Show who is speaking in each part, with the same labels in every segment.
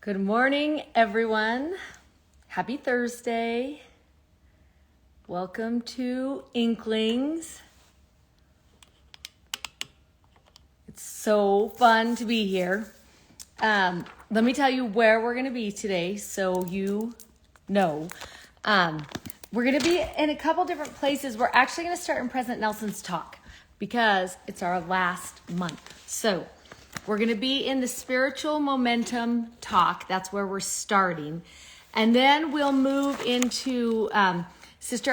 Speaker 1: Good morning, everyone. Happy Thursday. Welcome to Inklings. It's so fun to be here. Let me tell you where we're going to be today so you know. We're going to be in a couple different places. We're actually going to start in President Nelson's talk because it's our last month. So we're going to be in the spiritual momentum talk. That's where we're starting. And then we'll move into Sister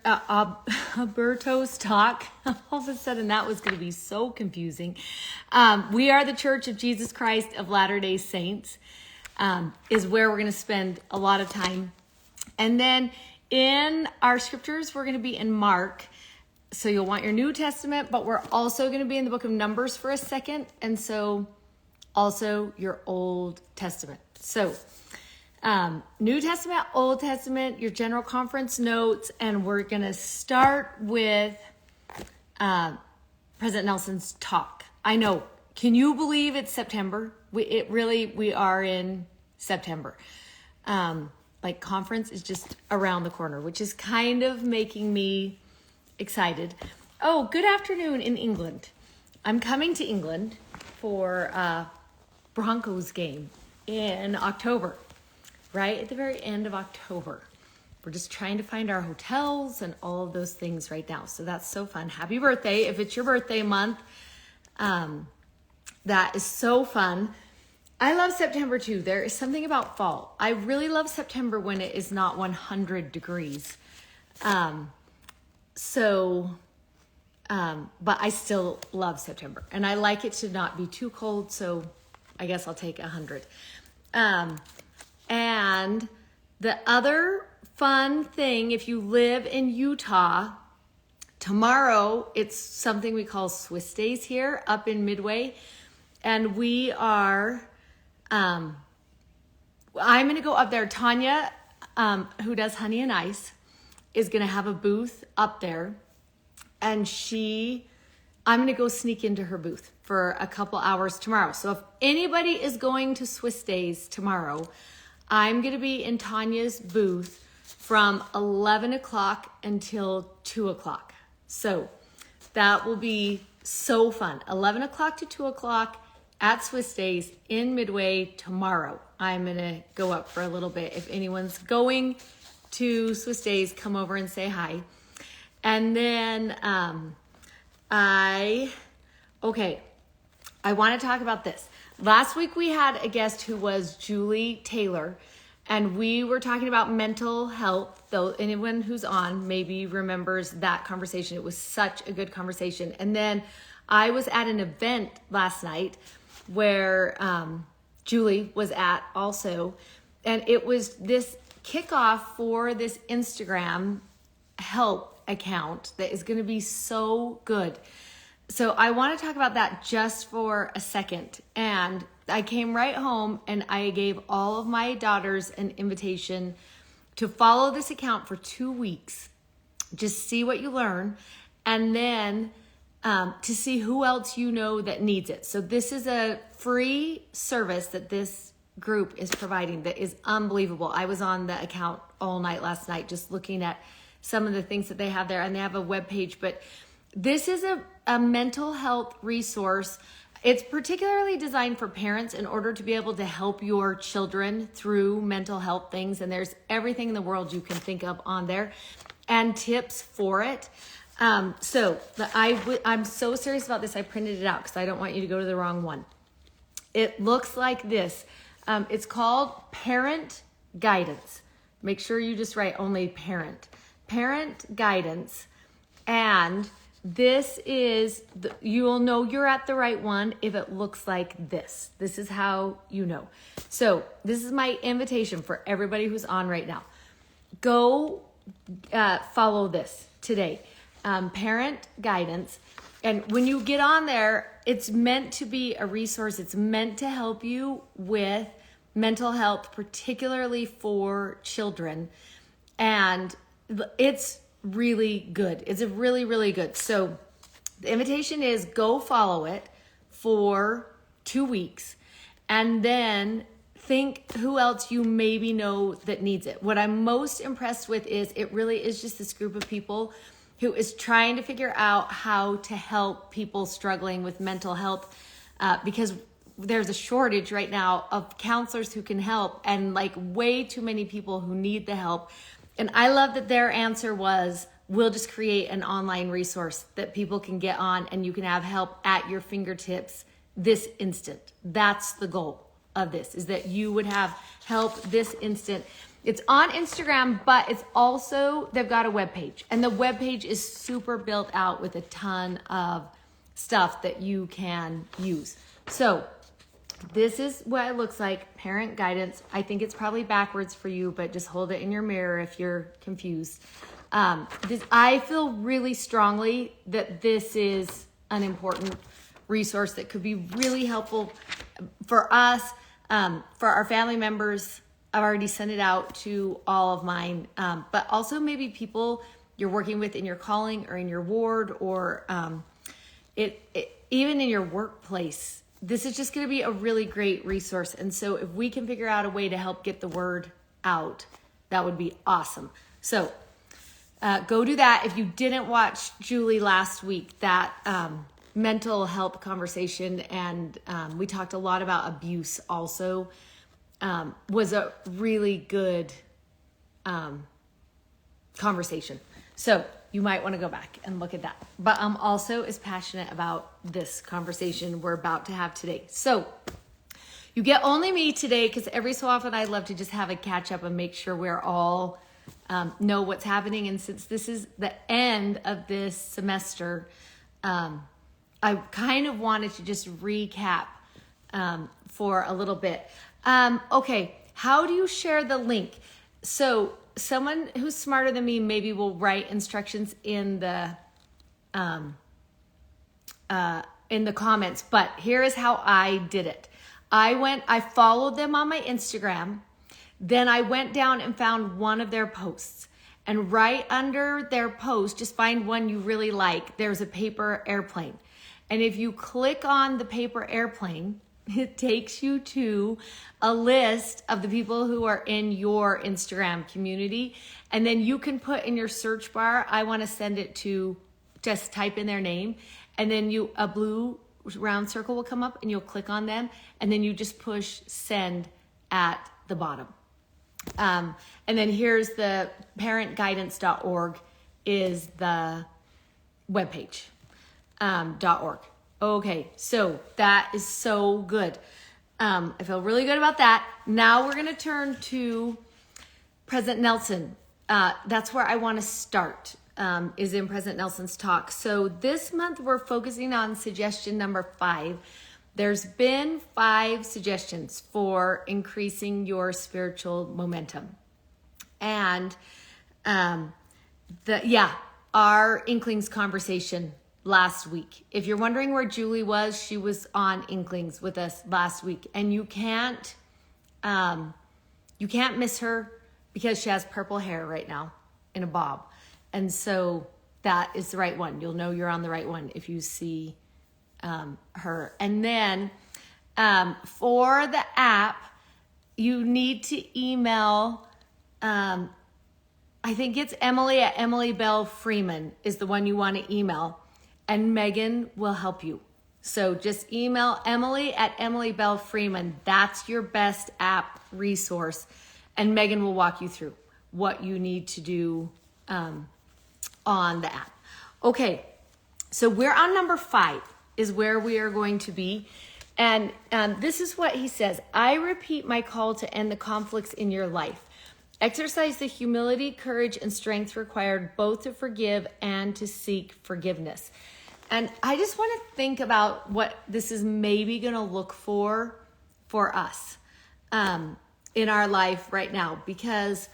Speaker 1: Aburto's talk. All of a sudden, that was going to be so confusing. We are the Church of Jesus Christ of Latter-day Saints, is where we're going to spend a lot of time. And then in our scriptures, we're going to be in Mark. So you'll want your New Testament, but we're also going to be in the book of Numbers for a second. And so also your Old Testament. So New Testament, Old Testament, your general conference notes. And we're going to start with President Nelson's talk. I know. Can you believe it's September? We are in September. Conference is just around the corner, which is kind of making me excited. Oh, good afternoon in England. I'm coming to England for a Broncos game in October, right at the very end of October. We're just trying to find our hotels and all of those things right now. So that's so fun. Happy birthday. If it's your birthday month, that is so fun. I love September too. There is something about fall. I really love September when it is not 100 degrees. But I still love September, and I like it to not be too cold, so I guess I'll take 100. And the other fun thing, if you live in Utah, tomorrow it's something we call Swiss Days here up in Midway, and we are, I'm going to go up there. Tanya, who does Honey and Ice, is going to have a booth up there, and I'm going to go sneak into her booth for a couple hours tomorrow. So if anybody is going to Swiss Days tomorrow, I'm going to be in Tanya's booth from 11 o'clock until 2 o'clock. So that will be so fun. 11 o'clock to 2 o'clock at Swiss Days in Midway tomorrow. I'm going to go up for a little bit. If anyone's going to Swiss Days, come over and say hi. And then I want to talk about this. Last week we had a guest who was Julie Taylor, and we were talking about mental health. Though anyone who's on maybe remembers that conversation. It was such a good conversation. And then I was at an event last night where Julie was at also, and it was this kickoff for this Instagram help account that is going to be so good. So I want to talk about that just for a second. And I came right home and I gave all of my daughters an invitation to follow this account for 2 weeks. Just see what you learn. And then to see who else you know that needs it. So this is a free service that this group is providing that is unbelievable. I was on the account all night last night just looking at some of the things that they have there, and they have a webpage. But this is a mental health resource. It's particularly designed for parents in order to be able to help your children through mental health things, and there's everything in the world you can think of on there and tips for it. I'm so serious about this. I printed it out because I don't want you to go to the wrong one. It looks like this. It's called Parent Guidance. Make sure you just write only parent guidance. And this is, you will know you're at the right one if it looks like this. This is how you know. So this is my invitation for everybody who's on right now. Go follow this today. Parent Guidance. And when you get on there, it's meant to be a resource. It's meant to help you with mental health, particularly for children. And it's really good. It's really, really good. So the invitation is go follow it for 2 weeks and then think who else you maybe know that needs it. What I'm most impressed with is it really is just this group of people who is trying to figure out how to help people struggling with mental health, because there's a shortage right now of counselors who can help, and like way too many people who need the help. And I love that their answer was, we'll just create an online resource that people can get on and you can have help at your fingertips this instant. That's the goal of this, is that you would have help this instant. It's on Instagram, but it's also, they've got a webpage, and the webpage is super built out with a ton of stuff that you can use. So this is what it looks like, parent guidance. I think it's probably backwards for you, but just hold it in your mirror if you're confused. I feel really strongly that this is an important resource that could be really helpful for us, for our family members. I've already sent it out to all of mine, but also maybe people you're working with in your calling or in your ward, or even in your workplace. This is just going to be a really great resource. And so if we can figure out a way to help get the word out, that would be awesome. So go do that. If you didn't watch Julie last week, that mental health conversation, and we talked a lot about abuse also, was a really good conversation. So you might want to go back and look at that. But I'm also as passionate about this conversation we're about to have today. So you get only me today, because every so often I love to just have a catch up and make sure we're all know what's happening. And since this is the end of this semester, I kind of wanted to just recap for a little bit. Okay, how do you share the link? So someone who's smarter than me maybe will write instructions in the comments, but here is how I did it. I followed them on my Instagram. Then I went down and found one of their posts, and right under their post, just find one you really like. There's a paper airplane. And if you click on the paper airplane, it takes you to a list of the people who are in your Instagram community. And then you can put in your search bar, I want to send it to, just type in their name. And then a blue round circle will come up, and you'll click on them. And then you just push send at the bottom. And then here's the parentguidance.org is the webpage, .org. Okay, so that is so good. I feel really good about that. Now we're going to turn to President Nelson. That's where I want to start, is in President Nelson's talk. So this month we're focusing on suggestion number 5. There's been 5 suggestions for increasing your spiritual momentum. And our Inklings conversation last week. If you're wondering where Julie was, she was on Inklings with us last week, and you can't miss her because she has purple hair right now in a bob. And so that is the right one. You'll know you're on the right one if you see her. And then for the app, you need to email, I think it's Emily at Emily Bell Freeman is the one you want to email, and Megan will help you. So just email Emily at Emily Bell Freeman. That's your best app resource, and Megan will walk you through what you need to do on the app. Okay, so we're on number 5 is where we are going to be. And this is what he says. I repeat my call to end the conflicts in your life. Exercise the humility, courage, and strength required both to forgive and to seek forgiveness. And I just want to think about what this is maybe going to look for us in our life right now. Because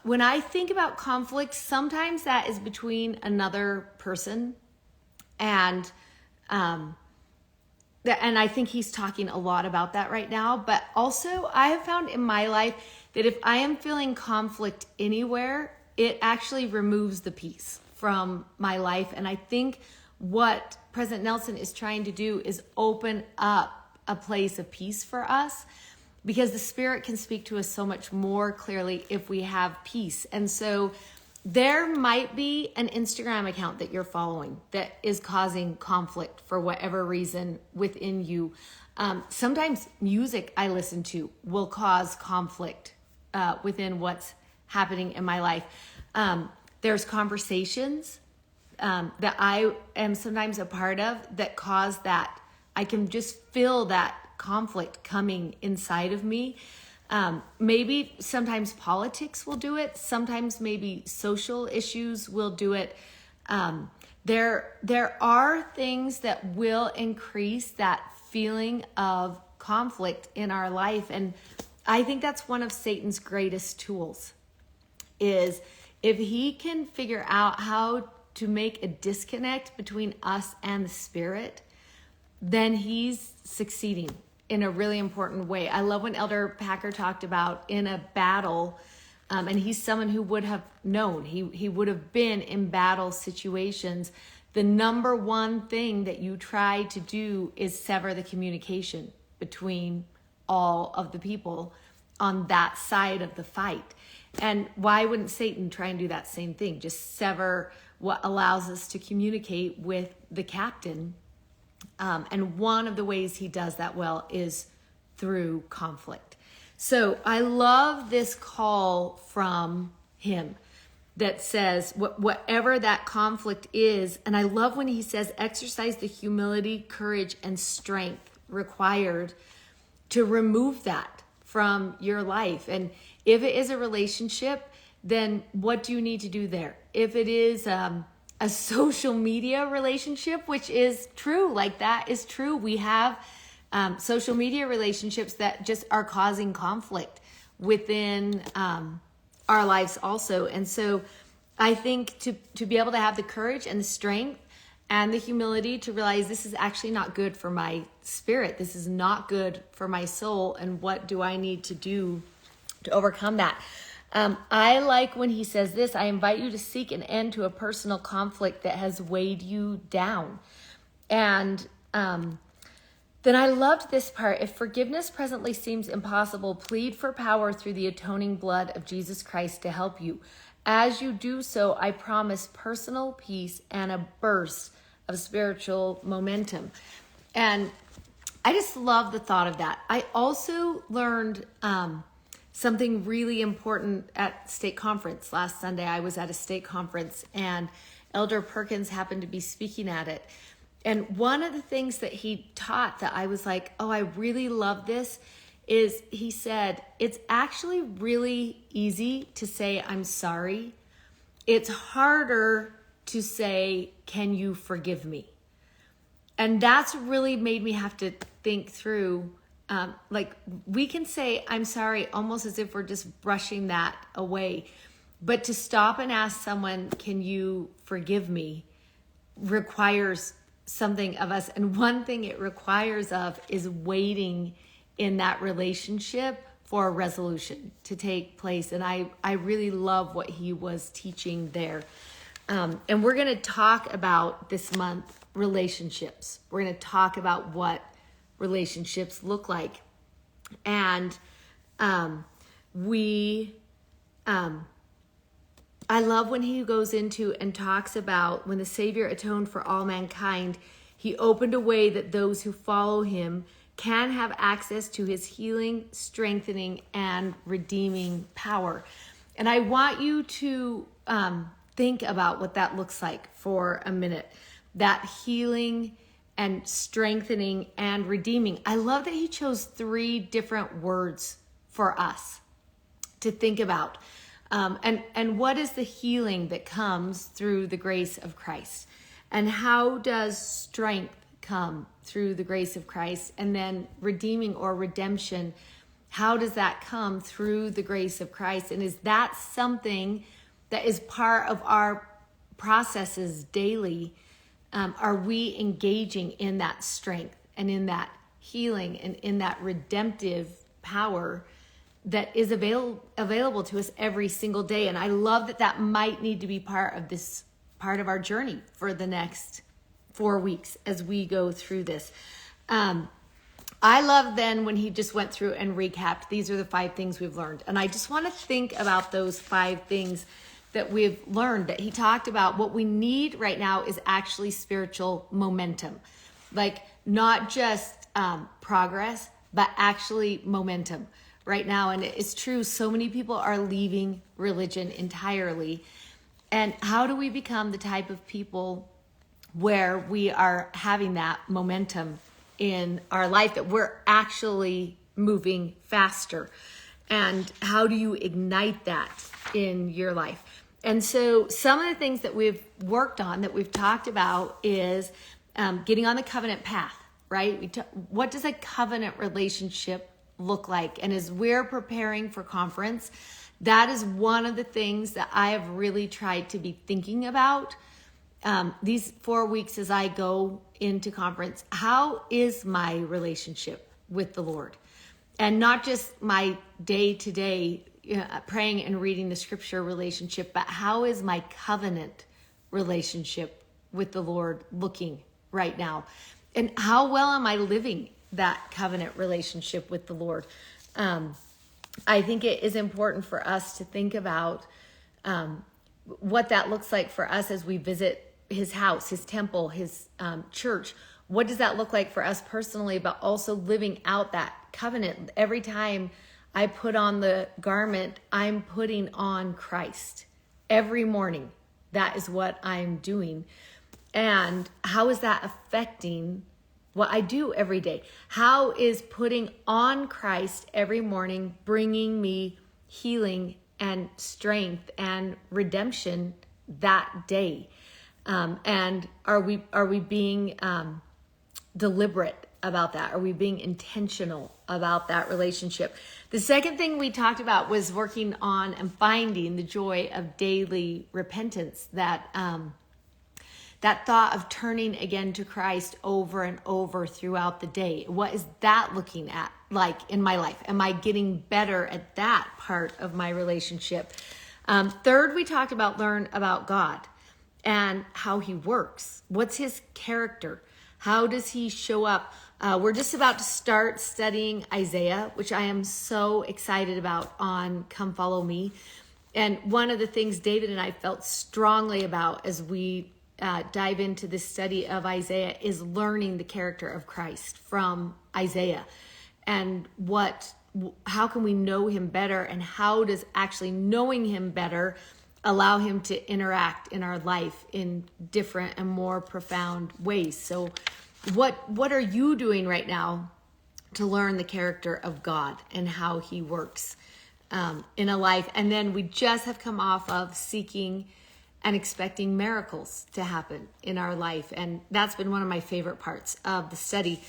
Speaker 1: when I think about conflict, sometimes that is between another person and I think he's talking a lot about that right now. But also I have found in my life that if I am feeling conflict anywhere, it actually removes the peace from my life. And I think what President Nelson is trying to do is open up a place of peace for us. because the Spirit can speak to us so much more clearly if we have peace. And so there might be an Instagram account that you're following that is causing conflict for whatever reason within you. Sometimes music I listen to will cause conflict within what's happening in my life. There's conversations that I am sometimes a part of that cause that. I can just feel that conflict coming inside of me. Maybe sometimes politics will do it. Sometimes maybe social issues will do it. There are things that will increase that feeling of conflict in our life. And I think that's one of Satan's greatest tools, is if he can figure out how to make a disconnect between us and the Spirit, then he's succeeding in a really important way. I love when Elder Packer talked about in a battle, and he's someone who would have known, he would have been in battle situations. The number one thing that you try to do is sever the communication between all of the people on that side of the fight. And why wouldn't Satan try and do that same thing? Just sever what allows us to communicate with the captain. And one of the ways he does that well is through conflict. So I love this call from him that says whatever that conflict is. And I love when he says, exercise the humility, courage, and strength required to remove that from your life. And if it is a relationship, then what do you need to do there? If it is a social media relationship, which is true, like that is true. We have social media relationships that just are causing conflict within our lives also. And so I think to be able to have the courage and the strength and the humility to realize this is actually not good for my spirit. This is not good for my soul. And what do I need to do to overcome that? I like when he says this, I invite you to seek an end to a personal conflict that has weighed you down. And then I loved this part. If forgiveness presently seems impossible, plead for power through the atoning blood of Jesus Christ to help you. As you do so, I promise personal peace and a burst of spiritual momentum. And I just love the thought of that. I also learned something really important at state conference. Last Sunday, I was at a state conference and Elder Perkins happened to be speaking at it. And one of the things that he taught that I was like, oh, I really love this, is he said, it's actually really easy to say, I'm sorry. It's harder to say, can you forgive me? And that's really made me have to think through, like we can say, I'm sorry, almost as if we're just brushing that away. But to stop and ask someone, can you forgive me, requires something of us. And one thing it requires of is waiting in that relationship for a resolution to take place. And I really love what he was teaching there. And we're going to talk about this month relationships. We're going to talk about what relationships look like. And I love when he goes into and talks about when the Savior atoned for all mankind, he opened a way that those who follow him can have access to his healing, strengthening, and redeeming power. And I want you to think about what that looks like for a minute. That healing and strengthening and redeeming. I love that he chose 3 different words for us to think about. And what is the healing that comes through the grace of Christ? And how does strength come through the grace of Christ? And then redeeming or redemption, how does that come through the grace of Christ? And is that something that is part of our processes daily? Are we engaging in that strength and in that healing and in that redemptive power that is available to us every single day? And I love that might need to be part of this part of our journey for the next 4 weeks as we go through this. I love then when he just went through and recapped, these are the 5 things we've learned. And I just want to think about those 5 things that we've learned, that he talked about. What we need right now is actually spiritual momentum. Like not just progress, but actually momentum right now. And it's true, so many people are leaving religion entirely. And how do we become the type of people where we are having that momentum in our life, that we're actually moving faster? And how do you ignite that in your life? And so some of the things that we've worked on, that we've talked about, is getting on the covenant path, right? What does a covenant relationship look like? And as we're preparing for conference, that is one of the things that I have really tried to be thinking about these 4 weeks as I go into conference. How is my relationship with the Lord? And not just my day-to-day praying and reading the scripture relationship, but how is my covenant relationship with the Lord looking right now? And how well am I living that covenant relationship with the Lord? I think it is important for us to think about what that looks like for us as we visit his house, his temple, his church. What does that look like for us personally, but also living out that covenant? Every time I put on the garment, I'm putting on Christ. Every morning, that is what I'm doing. And how is that affecting what I do every day? How is putting on Christ every morning bringing me healing and strength and redemption that day? And are we being deliberate about that? Are we being intentional about that relationship? The second thing we talked about was working on and finding the joy of daily repentance, that thought of turning again to Christ over and over throughout the day. What is that looking at like in my life? Am I getting better at that part of my relationship? Third, we talked about learn about God and how he works. What's his character? How does he show up? We're just about to start studying Isaiah, which I am so excited about on Come Follow Me. And one of the things David and I felt strongly about as we dive into this study of Isaiah is learning the character of Christ from Isaiah, and how can we know him better, and how does actually knowing him better allow him to interact in our life in different and more profound ways. So what are you doing right now to learn the character of God and how he works in a life? And then we just have come off of seeking and expecting miracles to happen in our life. And that's been one of my favorite parts of the study.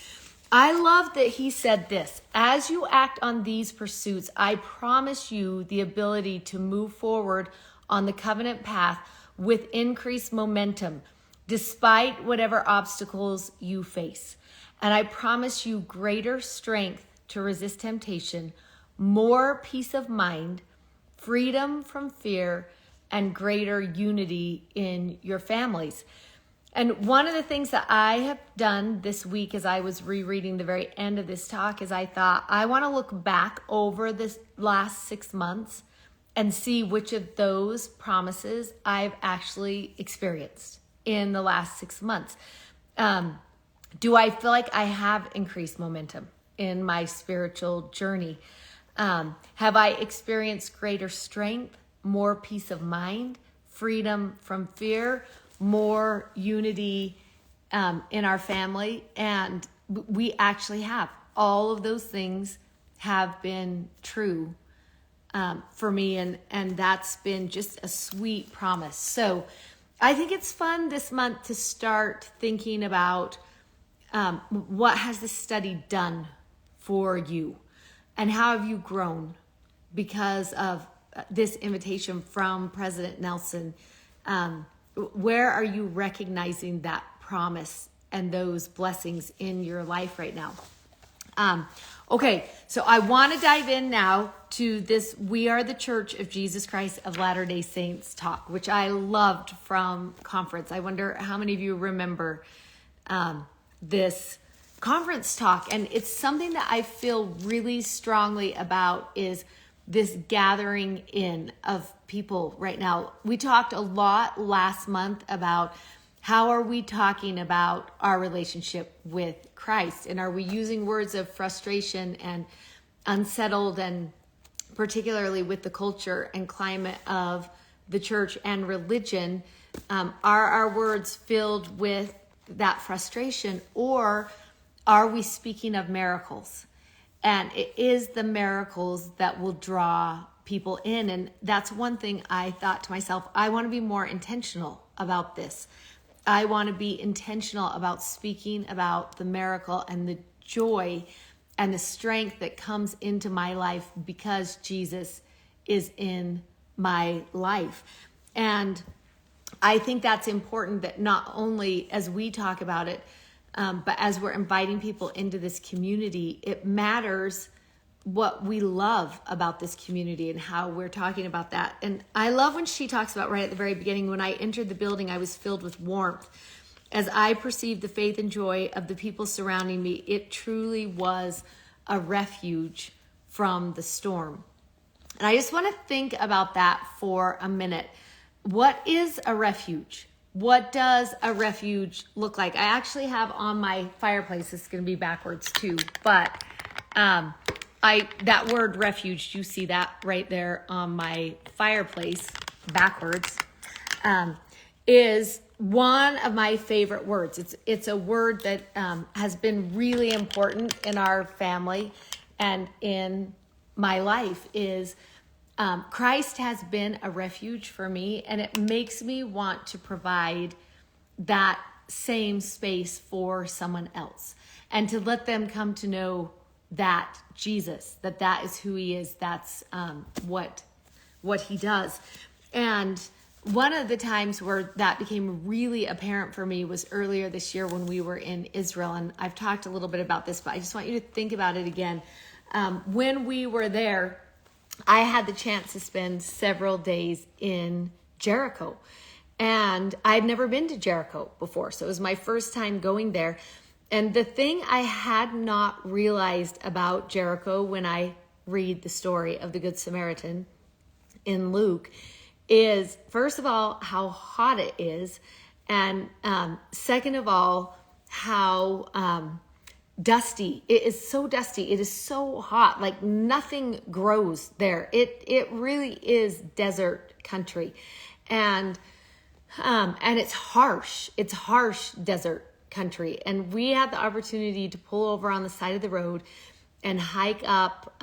Speaker 1: I love that he said this: as you act on these pursuits, I promise you the ability to move forward on the covenant path with increased momentum, despite whatever obstacles you face. And I promise you greater strength to resist temptation, more peace of mind, freedom from fear, and greater unity in your families. And one of the things that I have done this week as I was rereading the very end of this talk is I thought, I want to look back over this last 6 months and see which of those promises I've actually experienced in the last 6 months. Do I feel like I have increased momentum in my spiritual journey? Have I experienced greater strength, more peace of mind, freedom from fear, more unity in our family? And we actually have. All of those things have been true for me, and that's been just a sweet promise. So I think it's fun this month to start thinking about what has this study done for you, and how have you grown because of this invitation from President Nelson. Where are you recognizing that promise and those blessings in your life right now? Okay, so I want to dive in now to this We Are the Church of Jesus Christ of Latter-day Saints talk, which I loved from conference. I wonder how many of you remember this conference talk. And it's something that I feel really strongly about, is this gathering in of people right now. We talked a lot last month about how are we talking about our relationship with Christ, and are we using words of frustration and unsettled, and particularly with the culture and climate of the church and religion, are our words filled with that frustration, or are we speaking of miracles? And it is the miracles that will draw people in. And that's one thing I thought to myself, I want to be more intentional about this. I want to be intentional about speaking about the miracle and the joy and the strength that comes into my life because Jesus is in my life. And I think that's important, that not only as we talk about it, but as we're inviting people into this community, it matters what we love about this community and how we're talking about that. And I love when she talks about right at the very beginning, when I entered the building, I was filled with warmth. As I perceived the faith and joy of the people surrounding me, it truly was a refuge from the storm. And I just want to think about that for a minute. What is a refuge? What does a refuge look like? I actually have on my fireplace, it's going to be backwards too, but that word refuge, you see that right there on my fireplace backwards, is one of my favorite words. It's a word that has been really important in our family and in my life. Is Christ has been a refuge for me, and it makes me want to provide that same space for someone else, and to let them come to know that Jesus, that is who he is. That's what he does. And one of the times where that became really apparent for me was earlier this year when we were in Israel. And I've talked a little bit about this, but I just want you to think about it again. When we were there, I had the chance to spend several days in Jericho, and I'd never been to Jericho before. So it was my first time going there. And the thing I had not realized about Jericho when I read the story of the Good Samaritan in Luke is, first of all, how hot it is. And second of all, how dusty. It is so dusty. It is so hot. Like nothing grows there. It really is desert country. And it's harsh. It's harsh desert country. And we had the opportunity to pull over on the side of the road and hike up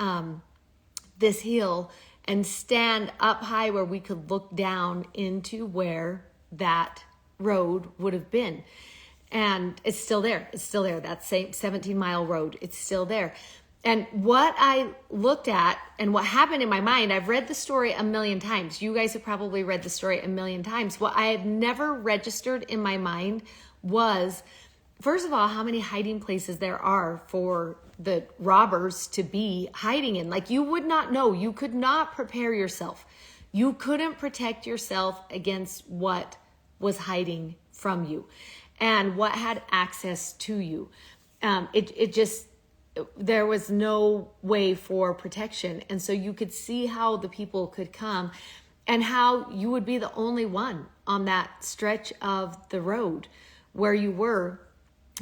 Speaker 1: this hill and stand up high where we could look down into where that road would have been. And it's still there. It's still there. That same 17-mile road, it's still there. And what I looked at and what happened in my mind, I've read the story a million times. You guys have probably read the story a million times. What I had never registered in my mind was, first of all, how many hiding places there are for the robbers to be hiding in. Like, you would not know. You could not prepare yourself. You couldn't protect yourself against what was hiding from you and what had access to you. There was no way for protection. And so you could see how the people could come and how you would be the only one on that stretch of the road where you were.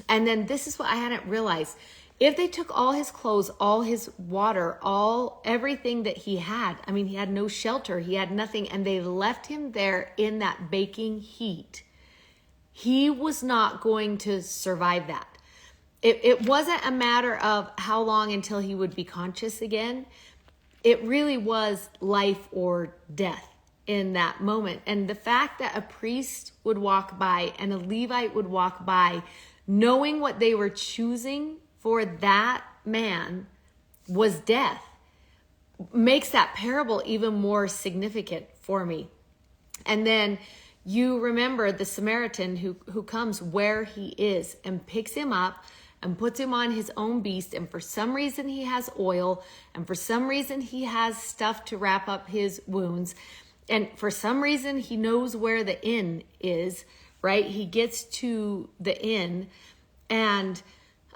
Speaker 1: And then this is what I hadn't realized. If they took all his clothes, all his water, everything that he had, I mean, he had no shelter, he had nothing, and they left him there in that baking heat, he was not going to survive that. It wasn't a matter of how long until he would be conscious again. It really was life or death in that moment. And the fact that a priest would walk by and a Levite would walk by, knowing what they were choosing for that man was death, makes that parable even more significant for me. And then you remember the Samaritan who comes where he is and picks him up and puts him on his own beast. And for some reason he has oil, and for some reason he has stuff to wrap up his wounds. And for some reason he knows where the inn is, right? He gets to the inn, and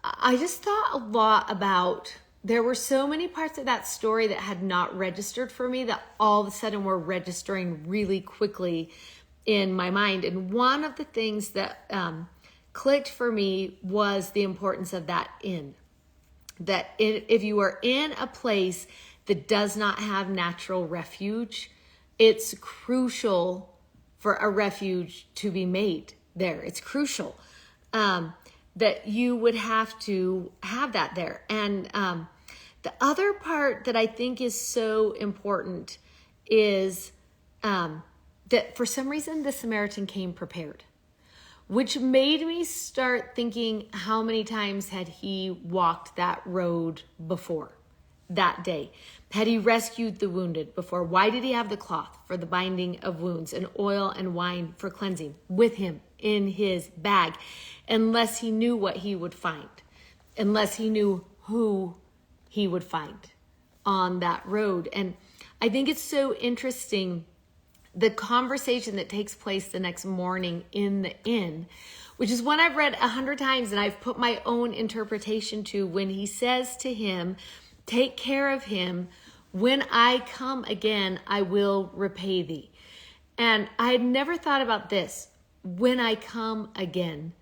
Speaker 1: I just thought a lot about, there were so many parts of that story that had not registered for me that all of a sudden were registering really quickly in my mind. And one of the things that clicked for me was the importance of that inn. That if you are in a place that does not have natural refuge, it's crucial for a refuge to be made there. It's crucial that you would have to have that there. And the other part that I think is so important is that for some reason the Samaritan came prepared, which made me start thinking, how many times had he walked that road before that day? Had he rescued the wounded before? Why did he have the cloth for the binding of wounds and oil and wine for cleansing with him in his bag? Unless he knew what he would find, unless he knew who he would find on that road. And I think it's so interesting, the conversation that takes place the next morning in the inn, which is one I've read 100 times and I've put my own interpretation to, when he says to him, take care of him. When I come again, I will repay thee. And I had never thought about this, when I come again,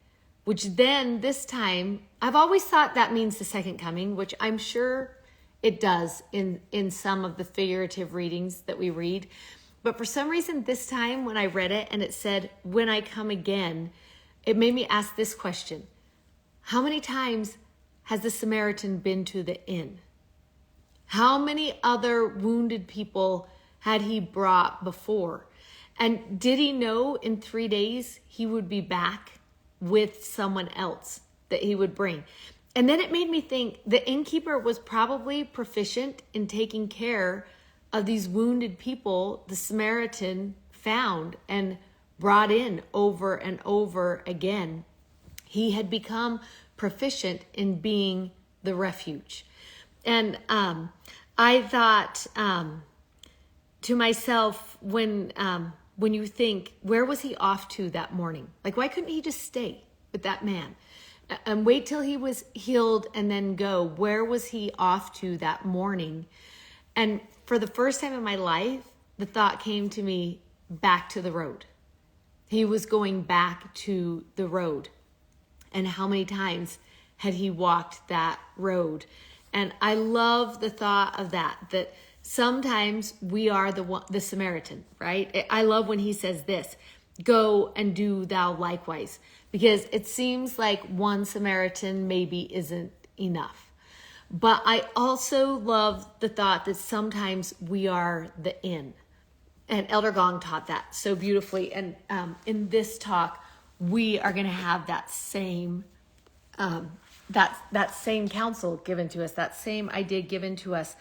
Speaker 1: which then this time, I've always thought that means the second coming, which I'm sure it does in some of the figurative readings that we read. But for some reason, this time when I read it and it said, when I come again, it made me ask this question. How many times has the Samaritan been to the inn? How many other wounded people had he brought before? And did he know in 3 days he would be back with someone else that he would bring? And then it made me think the innkeeper was probably proficient in taking care of these wounded people the Samaritan found and brought in over and over again. He had become proficient in being the refuge. And I thought to myself, when you think, where was he off to that morning? Like, why couldn't he just stay with that man and wait till he was healed and then go? Where was he off to that morning? And for the first time in my life, the thought came to me, back to the road. He was going back to the road. And how many times had he walked that road? And I love the thought of that sometimes we are the Samaritan, right? I love when he says this, go and do thou likewise, because it seems like one Samaritan maybe isn't enough. But I also love the thought that sometimes we are the inn. And Elder Gong taught that so beautifully. And in this talk, we are going to have that same that same counsel given to us, that same idea given to us.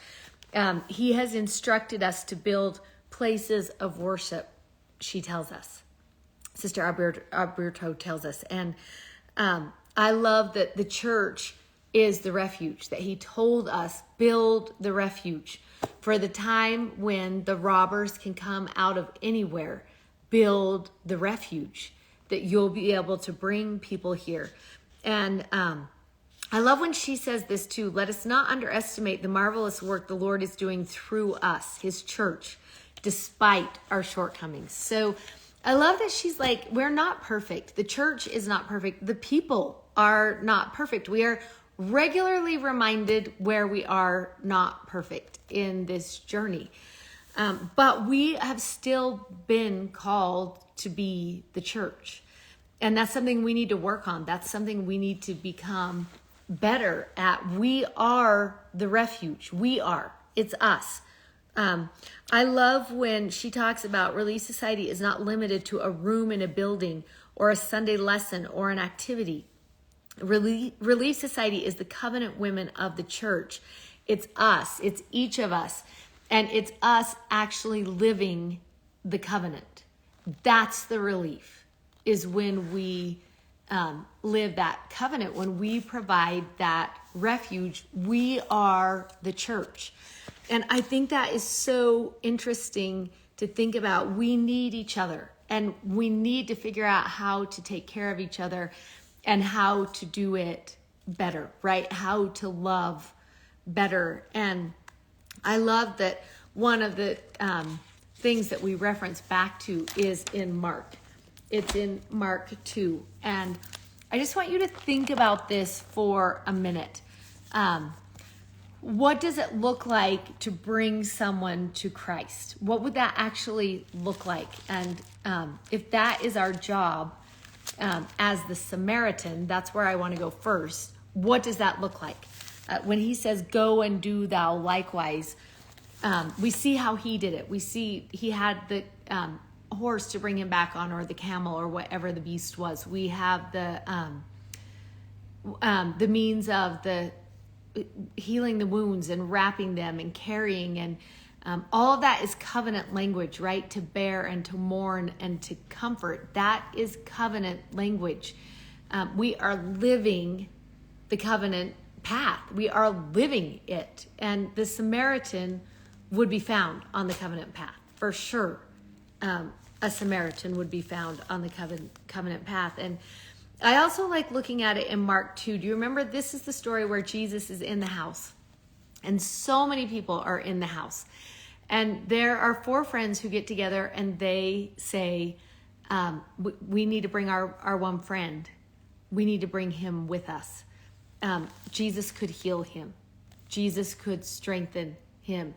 Speaker 1: He has instructed us to build places of worship, she tells us. Sister Aburto tells us. And I love that the church is the refuge, that he told us, build the refuge. For the time when the robbers can come out of anywhere, build the refuge, that you'll be able to bring people here. And I love when she says this too, let us not underestimate the marvelous work the Lord is doing through us, his church, despite our shortcomings. So I love that she's like, we're not perfect. The church is not perfect. The people are not perfect. We are regularly reminded where we are not perfect in this journey. But we have still been called to be the church. And that's something we need to work on. That's something we need to become better at. We are the refuge. We are. It's us. I love when she talks about Relief Society is not limited to a room in a building or a Sunday lesson or an activity. Relief Society is the covenant women of the church. It's us. It's each of us. And it's us actually living the covenant. That's the relief, is when we live that covenant, when we provide that refuge. We are the church. And I think that is so interesting to think about. We need each other, and we need to figure out how to take care of each other and how to do it better, right? How to love better. And I love that one of the things that we reference back to is in Mark. It's in Mark 2. And I just want you to think about this for a minute. What does it look like to bring someone to Christ? What would that actually look like? And if that is our job as the Samaritan, that's where I want to go first. What does that look like? When he says, go and do thou likewise, we see how he did it. We see he had the horse to bring him back on, or the camel, or whatever the beast was. We have the means of the healing the wounds and wrapping them and carrying, and all of that is covenant language, right? To bear and to mourn and to comfort. That is covenant language. We are living the covenant path. We are living it. And the Samaritan would be found on the covenant path, for sure. A Samaritan would be found on the covenant path. And I also like looking at it in Mark 2. Do you remember, this is the story where Jesus is in the house and so many people are in the house, and there are 4 friends who get together and they say, we need to bring our one friend. We need to bring him with us. Jesus could heal him. Jesus could strengthen him.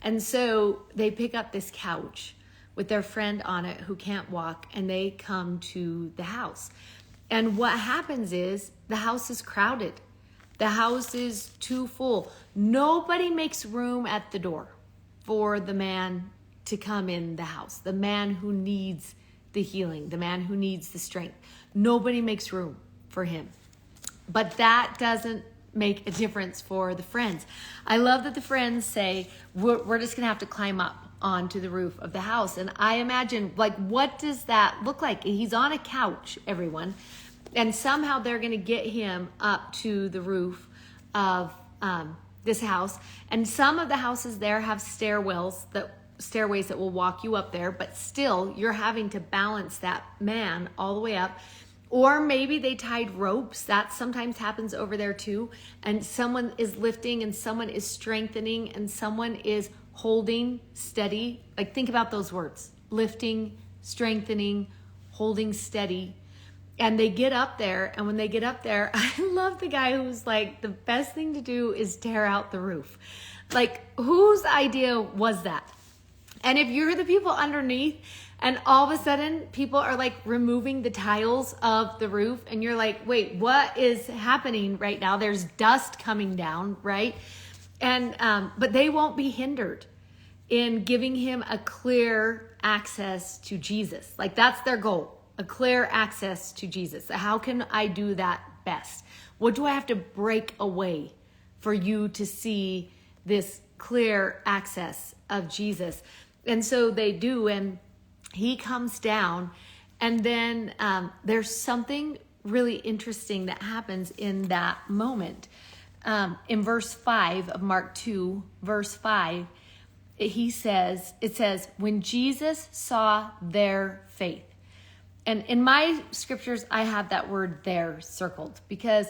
Speaker 1: And so they pick up this couch with their friend on it who can't walk, and they come to the house. And what happens is the house is crowded. The house is too full. Nobody makes room at the door for the man to come in the house, the man who needs the healing, the man who needs the strength. Nobody makes room for him. But that doesn't make a difference for the friends. I love that the friends say, we're just going to have to climb up onto the roof of the house. And I imagine, like, what does that look like? He's on a couch, everyone, and somehow they're going to get him up to the roof of this house. And some of the houses there have stairways that will walk you up there, but still you're having to balance that man all the way up. Or maybe they tied ropes. That sometimes happens over there too. And someone is lifting and someone is strengthening and someone is holding steady. Like, think about those words: lifting, strengthening, holding steady. And they get up there, and when they get up there, I love the guy who's like, the best thing to do is tear out the roof. Like, whose idea was that? And if you're the people underneath, and all of a sudden people are like removing the tiles of the roof, and you're like, wait, what is happening right now? There's dust coming down, right? And but they won't be hindered in giving him a clear access to Jesus. Like, that's their goal, a clear access to Jesus. How can I do that best? What do I have to break away for you to see this clear access of Jesus? And so they do, and he comes down, and then there's something really interesting that happens in that moment. In verse 5 of Mark 2, verse 5, it says, when Jesus saw their faith. And in my scriptures, I have that word "there" circled, because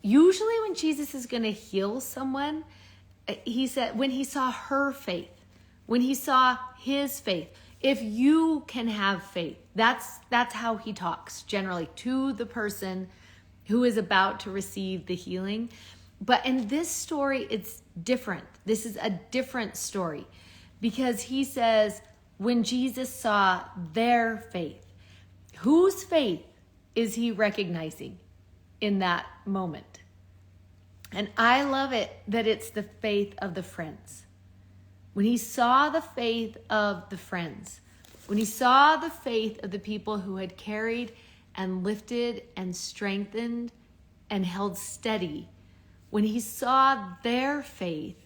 Speaker 1: usually when Jesus is going to heal someone, he said, when he saw her faith, when he saw his faith, if you can have faith, that's how he talks generally to the person who is about to receive the healing. But in this story, it's different. This is a different story, because he says, when Jesus saw their faith, whose faith is he recognizing in that moment? And I love it that it's the faith of the friends. When he saw the faith of the friends, when he saw the faith of the people who had carried and lifted and strengthened and held steady, when he saw their faith,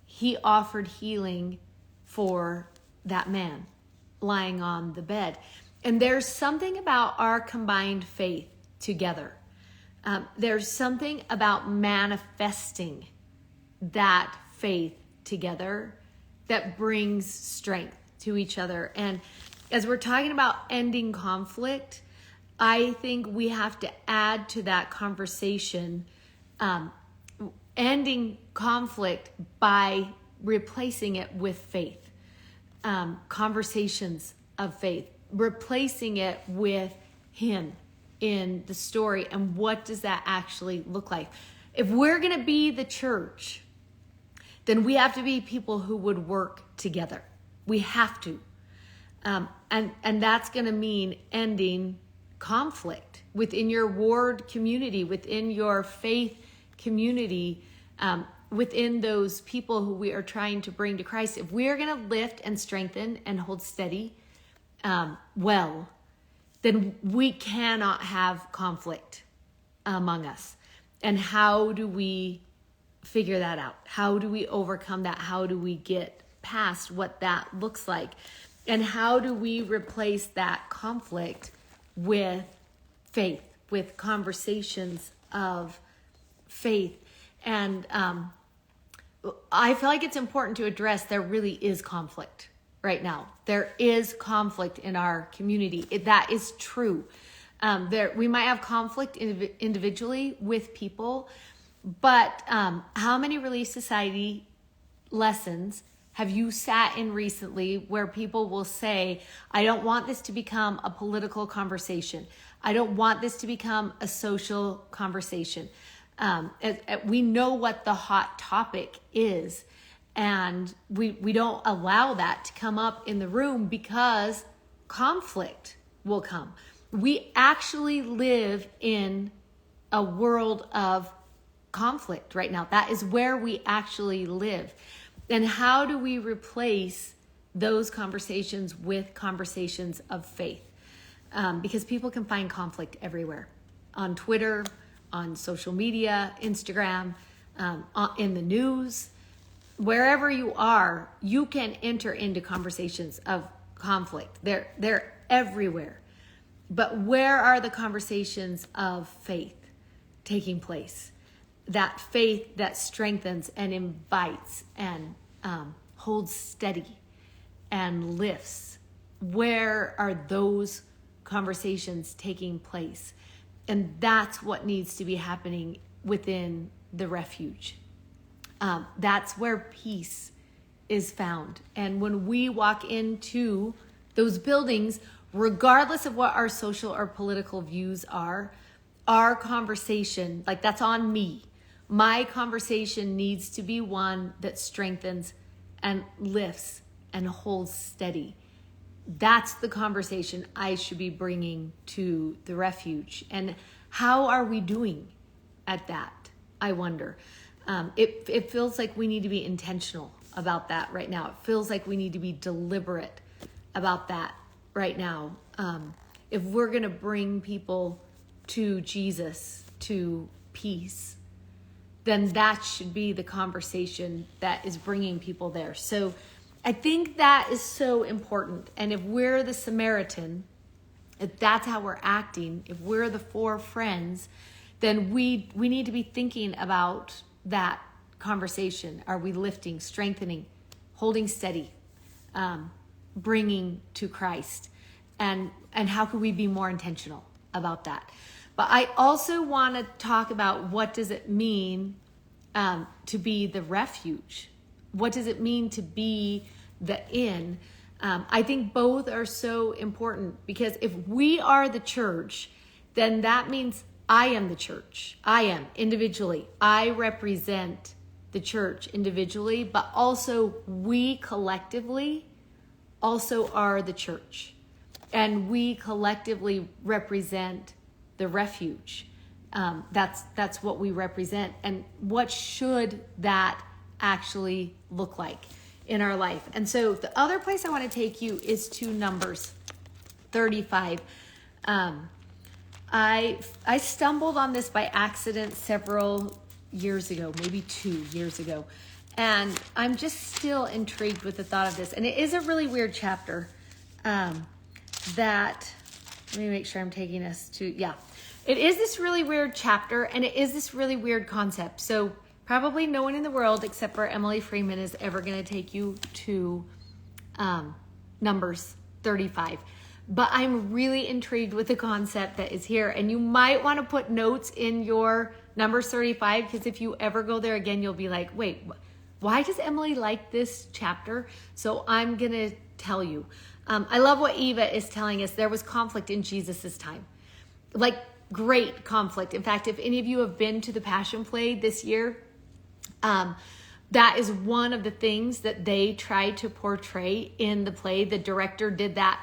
Speaker 1: he offered healing for that man lying on the bed. And there's something about our combined faith together. There's something about manifesting that faith together that brings strength to each other. And as we're talking about ending conflict, I think we have to add to that conversation um, ending conflict by replacing it with faith, conversations of faith, replacing it with Him in the story. And what does that actually look like? If we're going to be the church, then we have to be people who would work together. We have to. And that's going to mean ending conflict within your ward community, within your faith community, within those people who we are trying to bring to Christ. If we are going to lift and strengthen and hold steady, then we cannot have conflict among us. And how do we figure that out? How do we overcome that? How do we get past what that looks like? And how do we replace that conflict with faith, with conversations of faith? And I feel like it's important to address there really is conflict right now. There is conflict in our community. That is true. We might have conflict individually with people, but how many Relief Society lessons have you sat in recently where people will say, I don't want this to become a political conversation. I don't want this to become a social conversation. We know what the hot topic is, and we don't allow that to come up in the room because conflict will come. We actually live in a world of conflict right now. That is where we actually live. And how do we replace those conversations with conversations of faith? Because people can find conflict everywhere. On Twitter, on social media, Instagram, in the news, wherever you are, you can enter into conversations of conflict. They're everywhere. But where are the conversations of faith taking place? That faith that strengthens and invites and holds steady and lifts. Where are those conversations taking place? And that's what needs to be happening within the refuge. That's where peace is found. And when we walk into those buildings, regardless of what our social or political views are, our conversation, like that's on me. My conversation needs to be one that strengthens and lifts and holds steady. That's the conversation I should be bringing to the refuge. And how are we doing at that? I wonder. It feels like we need to be intentional about that right now. It feels like we need to be deliberate about that right now. If we're going to bring people to Jesus, to peace, then that should be the conversation that is bringing people there. So I think that is so important. And if we're the Samaritan, if that's how we're acting, if we're the four friends, then we need to be thinking about that conversation. Are we lifting, strengthening, holding steady, bringing to Christ? And how can we be more intentional about that? But I also want to talk about what does it mean to be the refuge? What does it mean to be the inn? I think both are so important, because if we are the church, then that means I am the church. I am individually. I represent the church individually, but also we collectively also are the church. And we collectively represent the refuge. That's what we represent. And what should that actually look like in our life? And so the other place I want to take you is to Numbers 35. I stumbled on this by accident several years ago, maybe 2 years ago. And I'm just still intrigued with the thought of this. And it is a really weird chapter let me make sure I'm taking us to, it is this really weird chapter, and it is this really weird concept. So probably no one in the world except for Emily Freeman is ever going to take you to Numbers 35. But I'm really intrigued with the concept that is here. And you might want to put notes in your Numbers 35, because if you ever go there again, you'll be like, wait, why does Emily like this chapter? So I'm going to tell you. I love what Eva is telling us. There was conflict in Jesus's time. Like, great conflict. In fact, if any of you have been to the Passion Play this year, that is one of the things that they tried to portray in the play. The director did that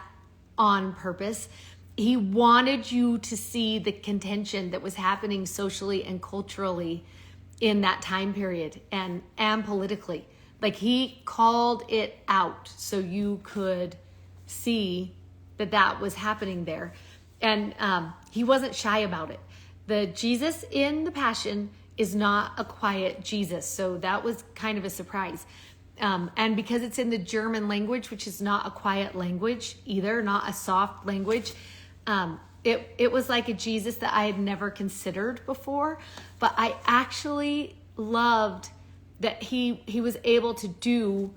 Speaker 1: on purpose. He wanted you to see the contention that was happening socially and culturally in that time period and politically. Like, he called it out so you could see that was happening there. And he wasn't shy about it. The Jesus in the Passion is not a quiet Jesus. So that was kind of a surprise. And because it's in the German language, which is not a quiet language either, not a soft language, it was like a Jesus that I had never considered before. But I actually loved that he was able to do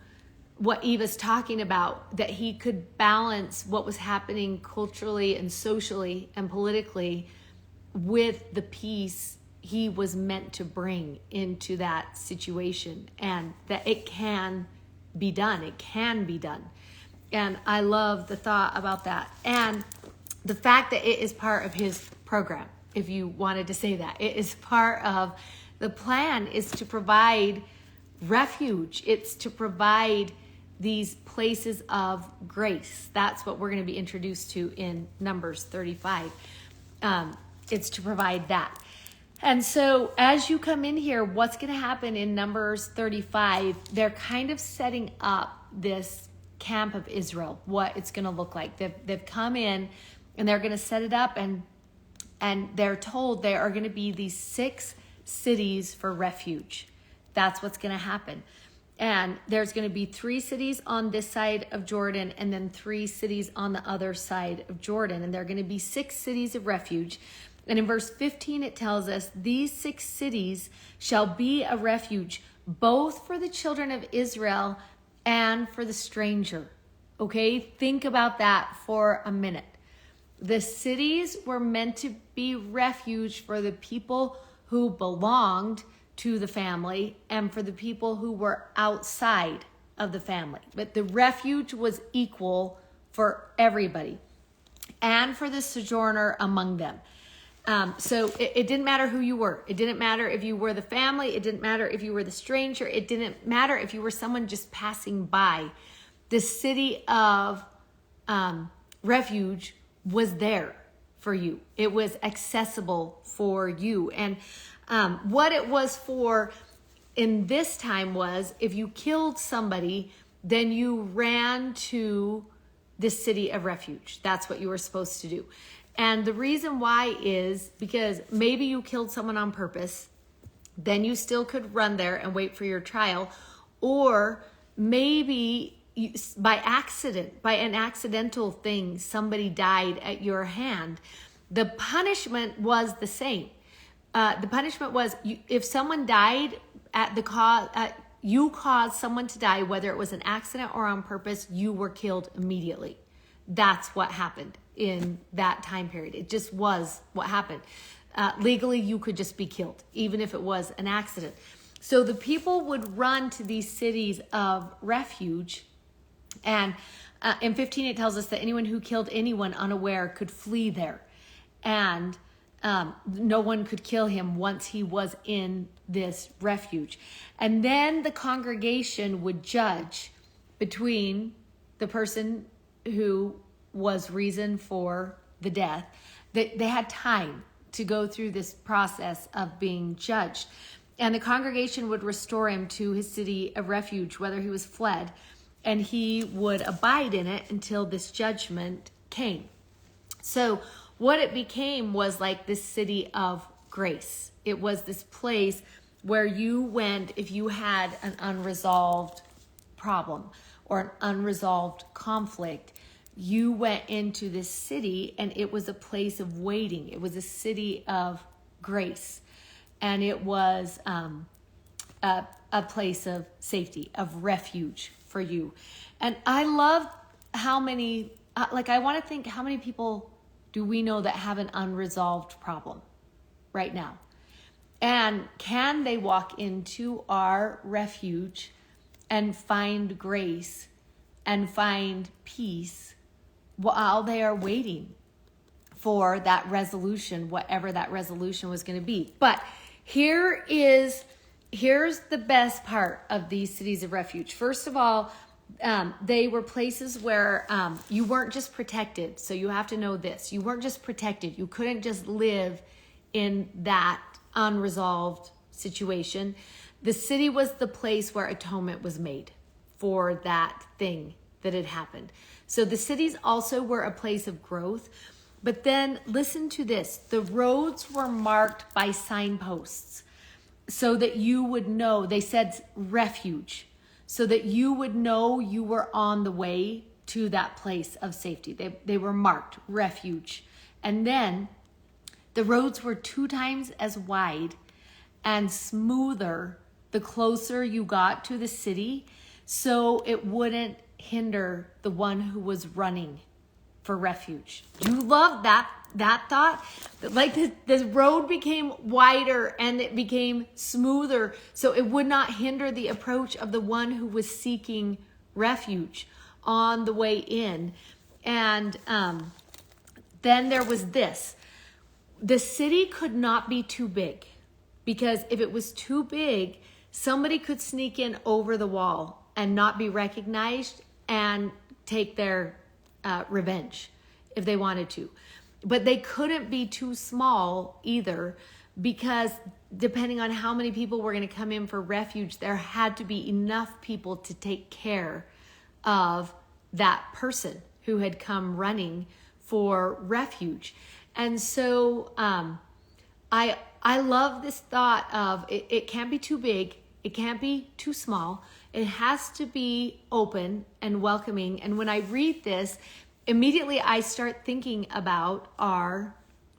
Speaker 1: what Eva's talking about, that he could balance what was happening culturally and socially and politically with the peace he was meant to bring into that situation, and that it can be done. It can be done. And I love the thought about that. And the fact that it is part of his program, if you wanted to say that. It is part of the plan, is to provide refuge. It's to provide these places of grace. That's what we're going to be introduced to in Numbers 35. It's to provide that. And so as you come in here, what's going to happen in Numbers 35, they're kind of setting up this camp of Israel, what it's going to look like. They've come in and they're going to set it up, and they're told there are going to be these 6 cities for refuge. That's what's going to happen. And there's going to be 3 cities on this side of Jordan, and then 3 cities on the other side of Jordan. And there are going to be 6 cities of refuge. And in verse 15, it tells us, these 6 cities shall be a refuge, both for the children of Israel and for the stranger. Okay, think about that for a minute. The cities were meant to be refuge for the people who belonged to the family and for the people who were outside of the family. But the refuge was equal for everybody and for the sojourner among them. So it didn't matter who you were. It didn't matter if you were the family. It didn't matter if you were the stranger. It didn't matter if you were someone just passing by. The city of refuge was there for you. It was accessible for you. And what it was for in this time was, if you killed somebody, then you ran to the city of refuge. That's what you were supposed to do. And the reason why is because maybe you killed someone on purpose, then you still could run there and wait for your trial. Or maybe by accident, by an accidental thing, somebody died at your hand. The punishment was the same. The punishment was, if someone died at the cause, you caused someone to die, whether it was an accident or on purpose, you were killed immediately. That's what happened in that time period. It just was what happened. Legally, you could just be killed, even if it was an accident. So the people would run to these cities of refuge. And in 15, it tells us that anyone who killed anyone unaware could flee there. And no one could kill him once he was in this refuge. And then the congregation would judge between the person who was reason for the death. They had time to go through this process of being judged. And the congregation would restore him to his city of refuge, whether he was fled, and he would abide in it until this judgment came. So what it became was like this city of grace. It was this place where you went if you had an unresolved problem or an unresolved conflict. You went into this city, and it was a place of waiting. It was a city of grace, and it was a place of safety, of refuge for you. And I love how many, I want to think, how many people do we know that have an unresolved problem right now? And can they walk into our refuge and find grace and find peace while they are waiting for that resolution, whatever that resolution was going to be? But here's the best part of these cities of refuge. First of all, they were places where you weren't just protected. So you have to know this. You weren't just protected. You couldn't just live in that unresolved situation. The city was the place where atonement was made for that thing that had happened. So the cities also were a place of growth. But then listen to this. The roads were marked by signposts so that you would know. They said refuge, so that you would know you were on the way to that place of safety. They were marked refuge. And then the roads were 2 times as wide and smoother the closer you got to the city, so it wouldn't hinder the one who was running for refuge. Do you love that thought? Like the road became wider and it became smoother, so it would not hinder the approach of the one who was seeking refuge on the way in. And then there was this. The city could not be too big, because if it was too big, somebody could sneak in over the wall and not be recognized and take their revenge if they wanted to. But they couldn't be too small either, because depending on how many people were going to come in for refuge, there had to be enough people to take care of that person who had come running for refuge. And so I love this thought of it can't be too big, it can't be too small. It has to be open and welcoming. And when I read this, immediately I start thinking about our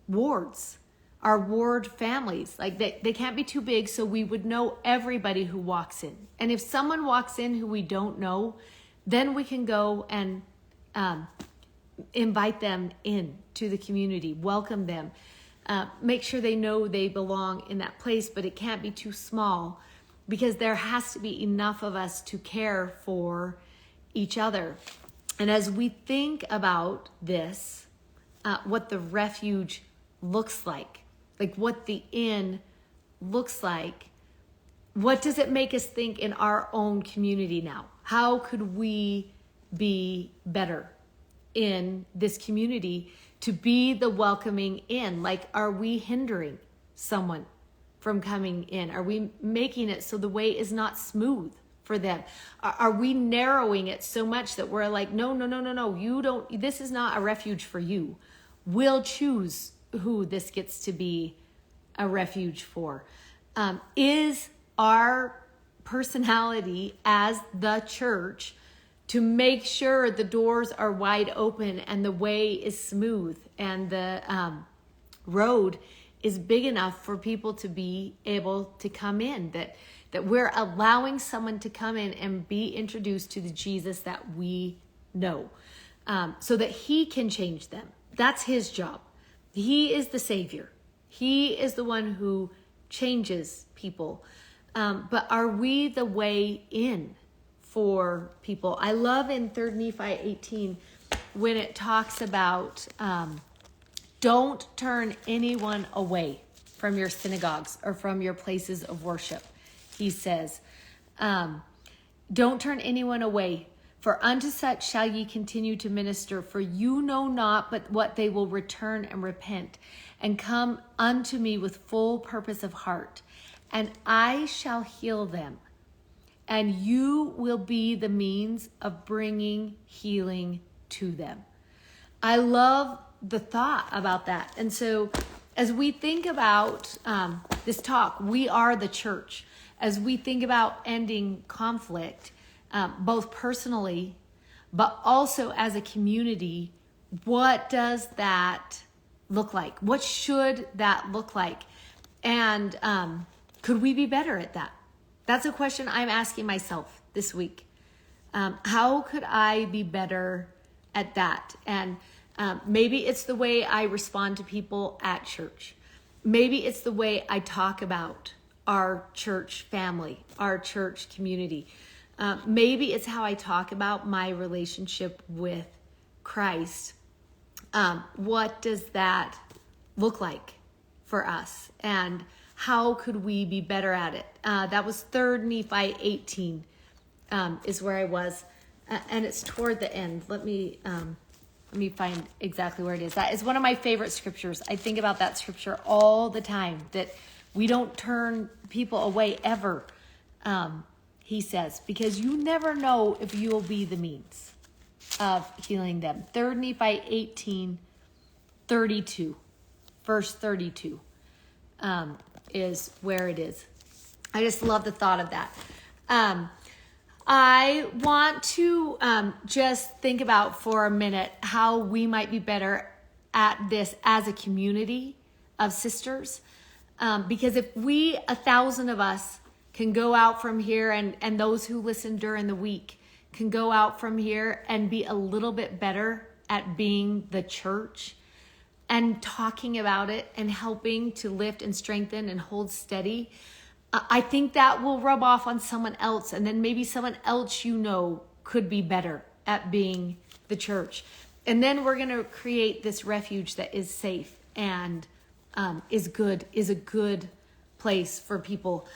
Speaker 1: wards, our ward families. Like they can't be too big, so we would know everybody who walks in. And if someone walks in who we don't know, then we can go and invite them in to the community, welcome them, make sure they know they belong in that place. But it can't be too small, because there has to be enough of us to care for each other. And as we think about this, what the refuge looks like what the inn looks like, what does it make us think in our own community now? How could we be better in this community to be the welcoming inn? Like, are we hindering someone from coming in? Are we making it so the way is not smooth for them? Are we narrowing it so much that we're like, no, you don't, this is not a refuge for you. We'll choose who this gets to be a refuge for. Is our personality as the church to make sure the doors are wide open and the way is smooth and the road is big enough for people to be able to come in, that we're allowing someone to come in and be introduced to the Jesus that we know, so that he can change them. That's his job. He is the Savior. He is the one who changes people. But are we the way in for people? I love in 3 Nephi 18 when it talks about don't turn anyone away from your synagogues or from your places of worship. He says, don't turn anyone away, for unto such shall ye continue to minister, for you know not but what they will return and repent, and come unto me with full purpose of heart, and I shall heal them, and you will be the means of bringing healing to them. I love the thought about that. And so as we think about this talk, we are the church. As we think about ending conflict, both personally, but also as a community, what does that look like? What should that look like? And could we be better at that? That's a question I'm asking myself this week. How could I be better at that? And maybe it's the way I respond to people at church. Maybe it's the way I talk about our church family, our church community. Maybe it's how I talk about my relationship with Christ. What does that look like for us? And how could we be better at it? That was 3 Nephi 18 is where I was. And it's toward the end. Let me find exactly where it is. That is one of my favorite scriptures. I think about that scripture all the time, that we don't turn people away ever, he says, because you never know if you'll be the means of healing them. 3 Nephi 18:32, verse 32 is where it is. I just love the thought of that. I want to just think about for a minute how we might be better at this as a community of sisters. Because if 1,000 of us can go out from here, and those who listen during the week can go out from here and be a little bit better at being the church and talking about it and helping to lift and strengthen and hold steady, I think that will rub off on someone else. And then maybe someone else, could be better at being the church. And then we're going to create this refuge that is safe and is a good place for people.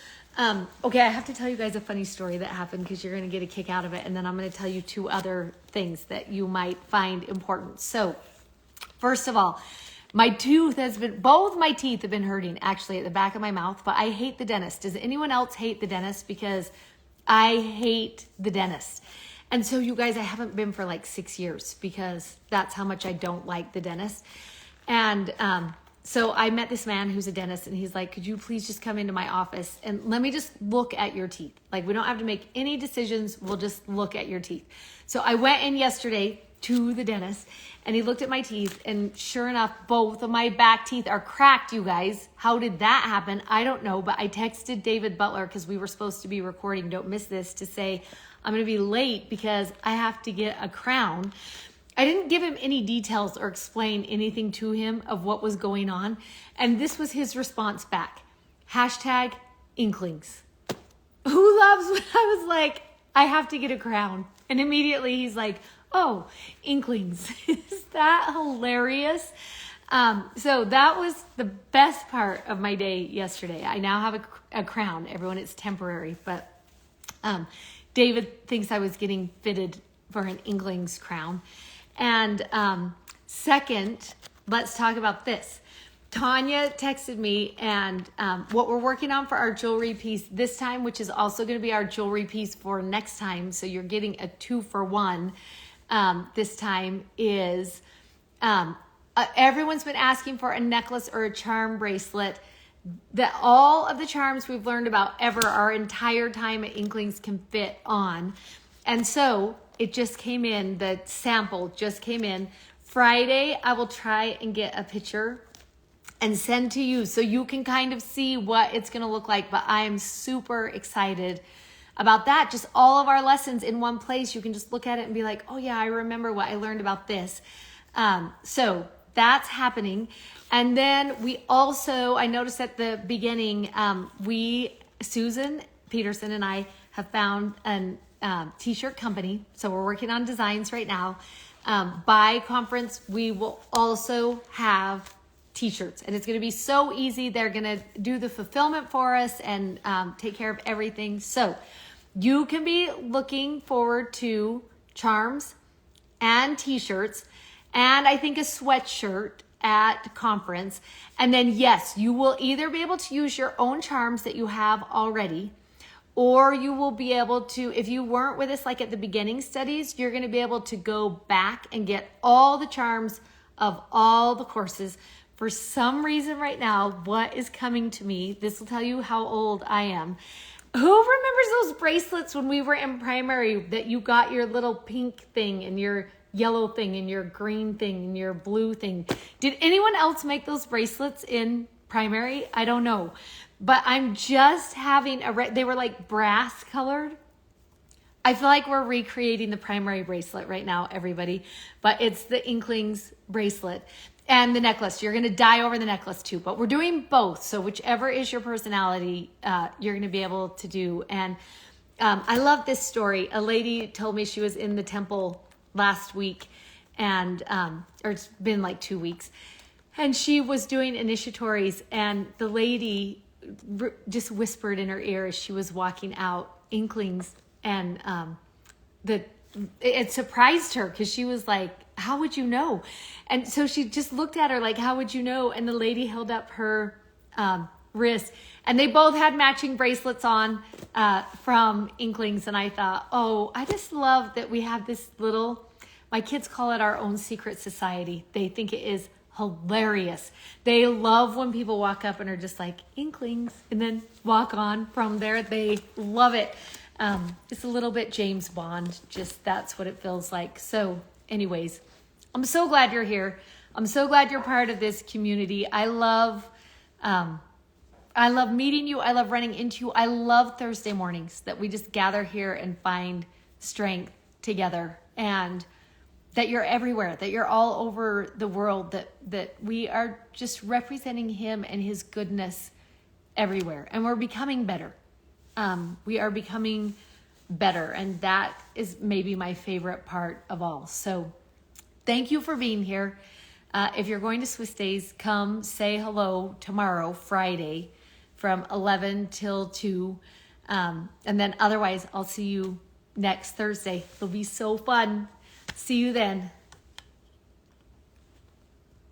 Speaker 1: Okay, I have to tell you guys a funny story that happened because you're going to get a kick out of it. And then I'm going to tell you 2 other things that you might find important. So first of all, both my teeth have been hurting actually at the back of my mouth, but I hate the dentist. Does anyone else hate the dentist? Because I hate the dentist. And so you guys, I haven't been for like 6 years because that's how much I don't like the dentist. And, so I met this man who's a dentist, and he's like, could you please just come into my office and let me just look at your teeth? Like, we don't have to make any decisions. We'll just look at your teeth. So I went in yesterday to the dentist, and he looked at my teeth, and sure enough, both of my back teeth are cracked, you guys. How did that happen? I don't know, but I texted David Butler because we were supposed to be recording, don't miss this, to say I'm going to be late because I have to get a crown. I didn't give him any details or explain anything to him of what was going on. And this was his response back. #Inklings. Who loves when I was like, I have to get a crown? And immediately he's like, oh, Inklings. Is that hilarious? So that was the best part of my day yesterday. I now have a crown. Everyone, it's temporary. But David thinks I was getting fitted for an Inklings crown. And second, let's talk about this. Tanya texted me, and what we're working on for our jewelry piece this time, which is also going to be our jewelry piece for next time, so you're getting a 2-for-1 this time, is everyone's been asking for a necklace or a charm bracelet that all of the charms we've learned about ever our entire time at Inklings can fit on. And so it just came in, the sample just came in. Friday, I will try and get a picture and send to you so you can kind of see what it's going to look like. But I'm super excited about that. Just all of our lessons in one place. You can just look at it and be like, oh yeah, I remember what I learned about this. So that's happening. And then we also, I noticed at the beginning, Susan Peterson and I have found an t-shirt company. So we're working on designs right now. By conference, we will also have t-shirts, and it's going to be so easy. They're going to do the fulfillment for us and take care of everything. So you can be looking forward to charms and t-shirts, and I think a sweatshirt at conference. And then yes, you will either be able to use your own charms that you have already, or you will be able to, if you weren't with us like at the beginning studies, you're going to be able to go back and get all the charms of all the courses. For some reason right now, what is coming to me, this will tell you how old I am. Who remembers those bracelets when we were in primary that you got your little pink thing and your yellow thing and your green thing and your blue thing? Did anyone else make those bracelets in primary? I don't know. But I'm just having they were like brass colored. I feel like we're recreating the primary bracelet right now, everybody. But it's the Inklings bracelet. And the necklace. You're going to die over the necklace too. But we're doing both. So whichever is your personality, you're going to be able to do. And I love this story. A lady told me she was in the temple last week, and or it's been like 2 weeks. And she was doing initiatories, and the lady just whispered in her ear as she was walking out, inklings. And it surprised her because she was like, how would you know? And so she just looked at her like, how would you know? And the lady held up her wrist, and they both had matching bracelets on from Inklings. And I thought, oh, I just love that we have this little, my kids call it our own secret society. They think it is hilarious. They love when people walk up and are just like, Inklings, and then walk on from there. They love it. It's a little bit James Bond, just that's what it feels like. So anyways, I'm so glad you're here. I'm so glad you're part of this community. I love meeting you. I love running into you. I love Thursday mornings that we just gather here and find strength together, and that you're everywhere, that you're all over the world, that we are just representing him and his goodness everywhere. And we're becoming better. We are becoming better. And that is maybe my favorite part of all. So thank you for being here. If you're going to Swiss Days, come say hello tomorrow, Friday, from 11 till 2. And then otherwise, I'll see you next Thursday. It'll be so fun. See you then.